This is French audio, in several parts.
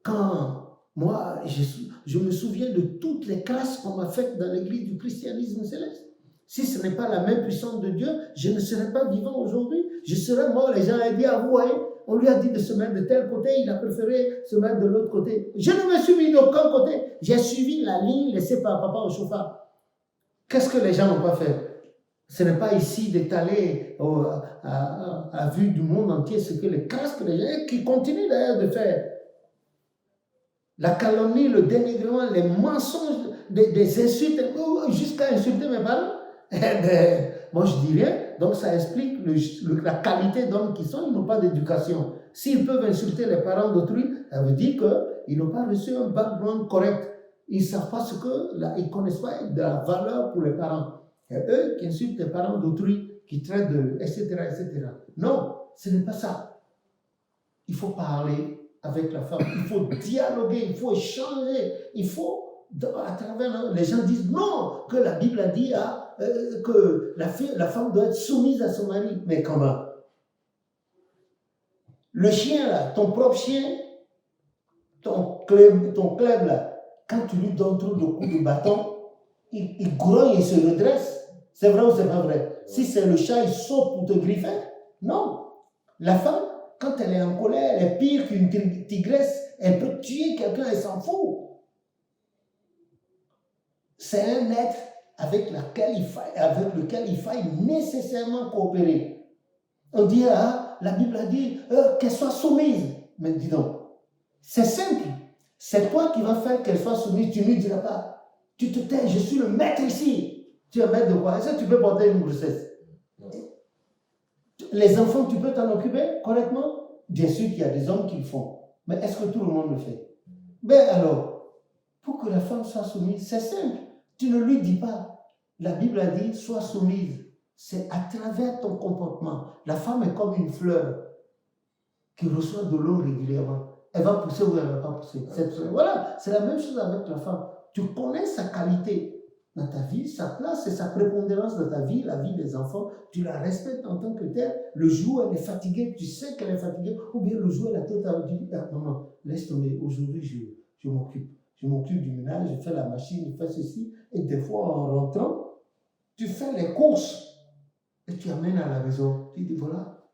Quand moi, je me souviens de toutes les classes qu'on m'a faites dans l'église du christianisme céleste. Si ce n'est pas la main puissante de Dieu, je ne serais pas vivant aujourd'hui. Je serais mort. Les gens ont dit, ah, vous voyez, on lui a dit de se mettre de tel côté, il a préféré se mettre de l'autre côté. Je ne me suis mis d'aucun côté. J'ai suivi la ligne laissée par papa au chauffard. Qu'est-ce que les gens n'ont pas fait? Ce n'est pas ici d'étaler à vue du monde entier ce que les classes que les gens, qui continuent d'ailleurs de faire. La calomnie, le dénigrement, les mensonges, des insultes, jusqu'à insulter mes parents. Moi, je dis rien. Donc, ça explique la qualité d'hommes qu'ils sont. Ils n'ont pas d'éducation. S'ils peuvent insulter les parents d'autrui, ça veut dire qu'ils n'ont pas reçu un background correct. Ils ne savent pas ils ne connaissent pas de la valeur pour les parents. Et eux qui insultent les parents d'autrui, qui traitent etc., etc. Non, ce n'est pas ça. Il faut parler avec la femme, il faut dialoguer, il faut échanger, il faut, à travers, les gens disent non, que la Bible a dit que la femme doit être soumise à son mari. Mais comment? Le chien là, ton propre chien, ton club là, quand tu lui donnes trop de coups de bâton, il grogne et se redresse. C'est vrai ou c'est pas vrai? Si c'est le chat, il saute pour te griffer. Non. La femme, quand elle est en colère, elle est pire qu'une tigresse. Elle peut tuer quelqu'un, elle s'en fout. C'est un être avec lequel il faille nécessairement coopérer. On dit, la Bible a dit qu'elle soit soumise. Mais dis donc, c'est simple. C'est toi qui vas faire qu'elle soit soumise. Tu ne lui diras pas, tu te tais, je suis le maître ici. Tu es maître de quoi? Est-ce que tu peux porter une grossesse? Les enfants, tu peux t'en occuper correctement? Bien sûr qu'il y a des hommes qui le font. Mais est-ce que tout le monde le fait? Ben alors, pour que la femme soit soumise, c'est simple. Tu ne lui dis pas. La Bible a dit, sois soumise. C'est à travers ton comportement. La femme est comme une fleur qui reçoit de l'eau régulièrement. Elle va pousser ou elle ne va pas pousser. Voilà, c'est la même chose avec la femme. Tu connais sa qualité dans ta vie, sa place et sa prépondérance dans ta vie, la vie des enfants. Tu la respectes en tant que telle. Le jour où elle est fatiguée, tu sais qu'elle est fatiguée. Ou bien le jour où elle a tout à dire, maman, laisse tomber, aujourd'hui je m'occupe. Je m'occupe du ménage, je fais la machine, je fais ceci. Et des fois, en rentrant, tu fais les courses. Et tu amènes à la maison. Tu dis, voilà.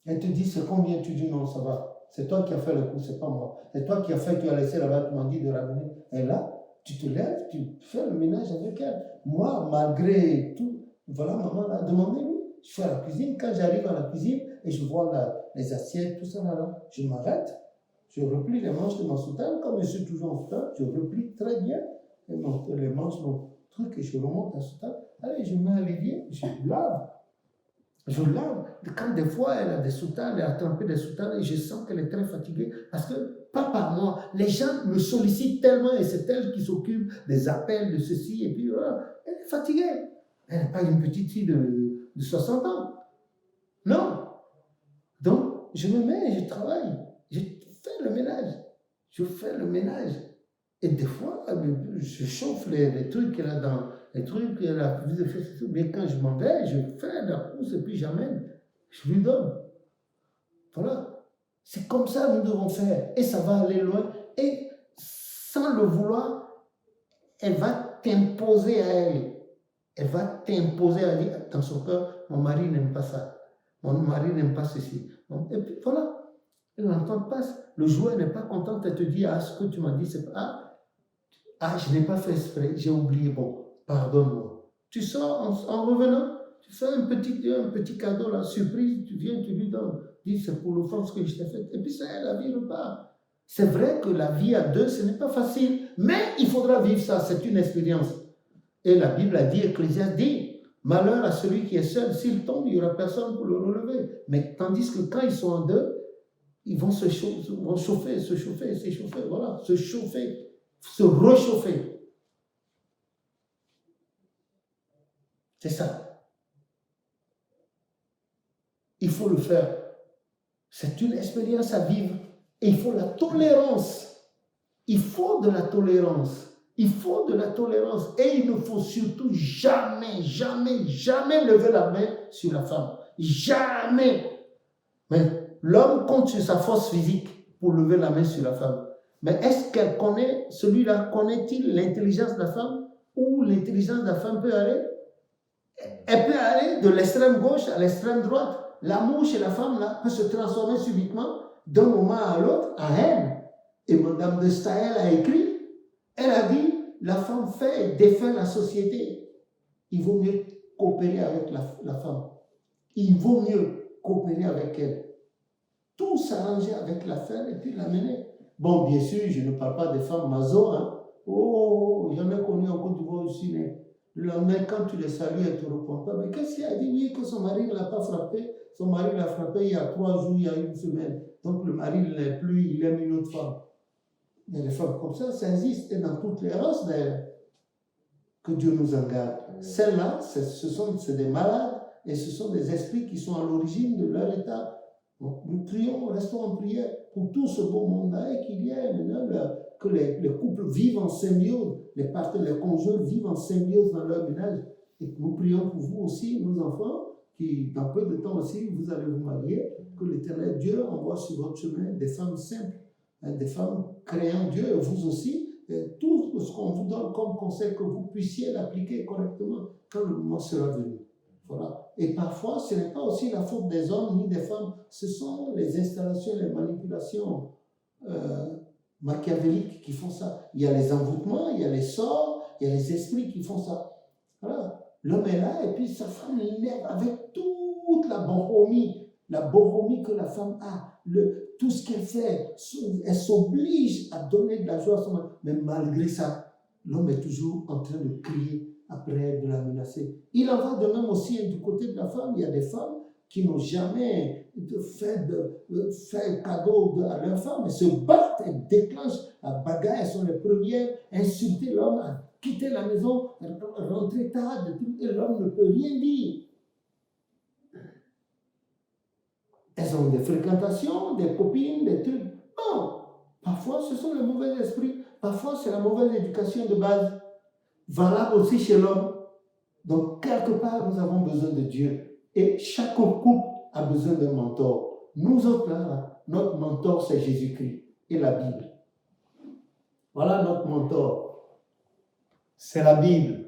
Elle te dit, c'est combien? Tu dis, non, ça va. C'est toi qui as fait le coup, c'est pas moi. C'est toi qui as fait, tu as laissé là-bas, tu m'as dit de ramener. Et là, tu te lèves, tu fais le ménage avec elle. Moi, malgré tout, voilà, maman l'a demandé, oui. Je fais la cuisine. Quand j'arrive à la cuisine et je vois les assiettes, tout ça là, je m'arrête. Je replie les manches de ma soutane. Comme je suis toujours en soutane, je replie très bien les manches, mon truc, et je remonte la soutane. Allez, je mets à l'évier, je lave. Je lave. Quand des fois elle a des soutanes, elle a trempé des soutanes et je sens qu'elle est très fatiguée parce que, pas par moi, les gens me sollicitent tellement et c'est elle qui s'occupe des appels, de ceci et puis elle est fatiguée. Elle n'est pas une petite fille de 60 ans. Non. Donc, je me mets et je travaille. Je fais le ménage. Je fais le ménage. Et des fois, je chauffe les trucs qu'elle a dans les trucs qu'elle a vu de faire. Mais quand je m'en vais, je fais la pousse et puis j'amène. Je lui donne. Voilà. C'est comme ça que nous devons faire. Et ça va aller loin. Et sans le vouloir, elle va t'imposer à elle. Elle va t'imposer à dire dans son cœur, mon mari n'aime pas ça. Mon mari n'aime pas ceci. Et puis voilà. Et l'entente passe. Le jour, elle n'est pas contente. Elle te dit, ce que tu m'as dit, c'est pas... je n'ai pas fait exprès, j'ai oublié, bon, pardonne-moi. Tu sors en revenant, tu fais un petit cadeau, là, surprise, tu viens, tu lui donnes. Dis, c'est pour l'offense que je t'ai faite. Et puis ça, la vie repart. C'est vrai que la vie à deux, ce n'est pas facile, mais il faudra vivre ça, c'est une expérience. Et la Bible a dit, Ecclésiaste dit, malheur à celui qui est seul, s'il tombe, il n'y aura personne pour le relever. Mais tandis que quand ils sont en deux, ils vont se chauffer, voilà, se chauffer. Se réchauffer. C'est ça. Il faut le faire. C'est une expérience à vivre. Et il faut la tolérance. Il faut de la tolérance. Il faut de la tolérance. Et il ne faut surtout jamais, jamais, jamais lever la main sur la femme. Jamais. Mais l'homme compte sur sa force physique pour lever la main sur la femme. Mais est-ce qu'elle connaît, celui-là, connaît-il l'intelligence de la femme? Où l'intelligence de la femme peut aller? Elle peut aller de l'extrême gauche à l'extrême droite. L'amour chez la femme là, peut se transformer subitement d'un moment à l'autre en haine. Et Madame de Staël a écrit, elle a dit, la femme fait et défait la société. Il vaut mieux coopérer avec la femme. Il vaut mieux coopérer avec elle. Tout s'arranger avec la femme et puis l'amener. Bon, bien sûr, je ne parle pas des femmes maso. Hein. Oh, j'en ai connu en Côte d'Ivoire aussi. Mais le lendemain, quand tu les salues, elle ne te répond pas. Mais qu'est-ce qu'elle a dit? Oui, que son mari ne l'a pas frappé. Son mari l'a frappé il y a 3 jours, il y a 1 semaine. Donc le mari ne l'aime plus, il aime une autre femme. Il y a des femmes comme ça existe. Et dans toutes les races d'ailleurs. Que Dieu nous en garde. Celles-là, c'est des malades et ce sont des esprits qui sont à l'origine de leur état. Donc, nous prions, restons en prière pour tout ce beau monde-là et qu'il y ait maintenant que les couples vivent en symbiose, les conjoints vivent en symbiose dans leur ménage. Et que nous prions pour vous aussi, nos enfants, qui dans peu de temps aussi, vous allez vous marier, que l'Éternel Dieu envoie sur votre chemin des femmes simples, des femmes créant Dieu, et vous aussi, et tout ce qu'on vous donne comme conseil, que vous puissiez l'appliquer correctement quand le moment sera venu. Voilà. Et parfois, ce n'est pas aussi la faute des hommes ni des femmes, ce sont les installations, les manipulations machiavéliques qui font ça. Il y a les envoûtements, il y a les sorts, il y a les esprits qui font ça. Voilà. L'homme est là et puis sa femme l'énerve avec toute la boromie que la femme a. Tout ce qu'elle fait, elle s'oblige à donner de la joie à son mari. Mais malgré ça, l'homme est toujours en train de crier après elle, de la menacer. Il en va de même aussi du côté de la femme. Il y a des femmes qui n'ont jamais fait cadeau à leur femme. Elles se battent, elles déclenchent la bagarre. Elles sont les premières à insulter l'homme, à quitter la maison, à rentrer tard, et l'homme ne peut rien dire. Elles ont des fréquentations, des copines, des trucs. Non, parfois ce sont les mauvais esprits, parfois c'est la mauvaise éducation de base, valable aussi chez l'homme. Donc quelque part nous avons besoin de Dieu et chaque couple a besoin d'un mentor. Nous autres là, notre mentor c'est Jésus-Christ et la Bible. Voilà notre mentor, c'est la Bible.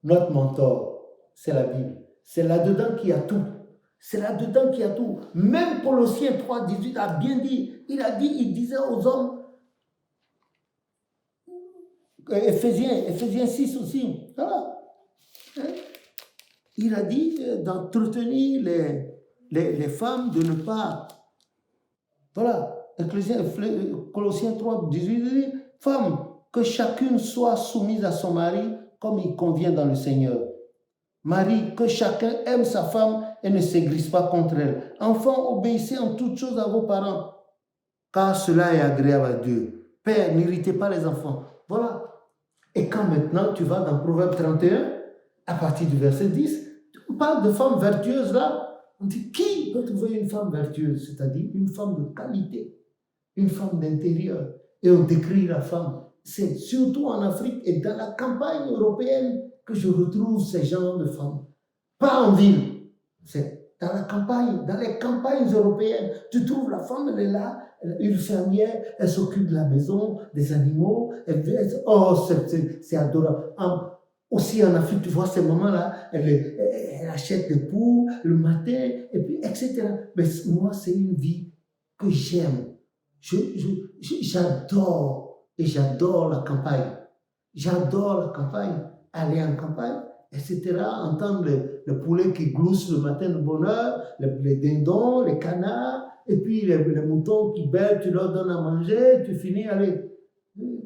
Notre mentor, c'est la Bible. C'est là-dedans qu'il y a tout. C'est là-dedans qu'il y a tout. Même Colossiens 3, 18 a bien dit. Il disait aux hommes, Éphésiens 6 aussi. Voilà. Il a dit d'entretenir les femmes, de ne pas. Voilà. Colossiens 3, 18 dit, femmes, que chacune soit soumise à son mari comme il convient dans le Seigneur. Marie, que chacun aime sa femme et ne s'aigrisse pas contre elle. Enfants, obéissez en toutes choses à vos parents, car cela est agréable à Dieu. Père, n'irritez pas les enfants. Voilà. Et quand maintenant tu vas dans Proverbe 31, à partir du verset 10, on parle de femmes vertueuses là. On dit, qui peut trouver une femme vertueuse? C'est-à-dire une femme de qualité, une femme d'intérieur. Et on décrit la femme. C'est surtout en Afrique et dans la campagne européenne que je retrouve ces genres de femmes. Pas en ville. C'est dans la campagne, dans les campagnes européennes. Tu trouves la femme, elle est là, une fermière, elle s'occupe de la maison, des animaux. C'est adorable. Aussi en Afrique, tu vois ces moments-là, elle achète des poules le matin, et puis, etc. Mais moi, c'est une vie que j'aime. J'adore. Et j'adore la campagne. J'adore la campagne. Aller en campagne, etc. Entendre le poulet qui glousse le matin de bonne heure, les dindons, les canards, et puis les moutons qui bêlent, tu leur donnes à manger, tu finis, allez,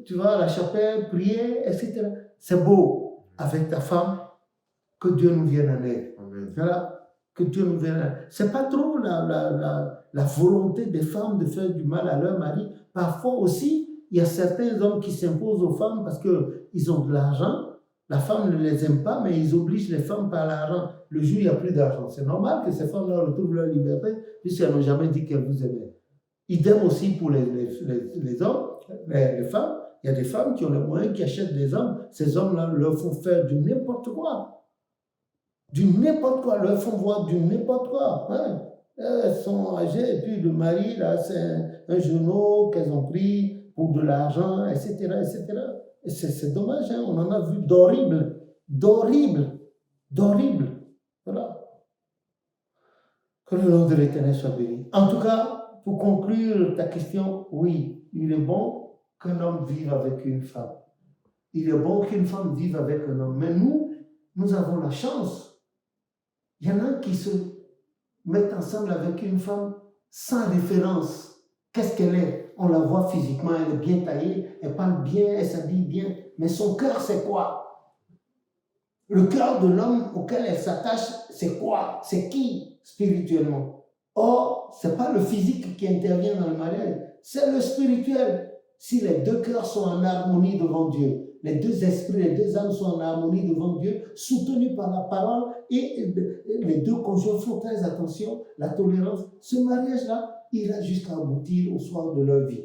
tu vas à la chapelle, prier, etc. C'est beau avec ta femme, que Dieu nous vienne en aide. Voilà, que Dieu nous vienne en aide. C'est pas trop la volonté des femmes de faire du mal à leur mari. Parfois aussi, il y a certains hommes qui s'imposent aux femmes parce qu'ils ont de l'argent. La femme ne les aime pas, mais ils obligent les femmes par l'argent. Le jour où il n'y a plus d'argent. C'est normal que ces femmes-là retrouvent leur liberté, puisqu'elles n'ont jamais dit qu'elles vous aimaient. Idem aussi pour les hommes, les femmes. Il y a des femmes qui ont les moyens, qui achètent des hommes. Ces hommes-là leur font faire du n'importe quoi. Du n'importe quoi. Leur font voir du n'importe quoi. Hein? Elles sont âgées et puis le mari, là, c'est un genou qu'elles ont pris pour de l'argent, etc., etc. Et c'est dommage, hein, on en a vu d'horrible, d'horrible, d'horrible. Voilà. Que le nom de l'Éternel soit béni. En tout cas, pour conclure ta question, oui, il est bon qu'un homme vive avec une femme. Il est bon qu'une femme vive avec un homme. Mais nous avons la chance. Il y en a qui se mettent ensemble avec une femme sans référence. Qu'est-ce qu'elle est? On la voit physiquement, elle est bien taillée, elle parle bien, elle s'habille bien. Mais son cœur, c'est quoi? Le cœur de l'homme auquel elle s'attache, c'est quoi? C'est qui spirituellement? Or, ce n'est pas le physique qui intervient dans le mariage, c'est le spirituel. Si les deux cœurs sont en harmonie devant Dieu, les deux esprits, les deux âmes sont en harmonie devant Dieu, soutenus par la parole, et les deux conjoints font très attention, la tolérance, ce mariage-là ira jusqu'à aboutir au soir de leur vie.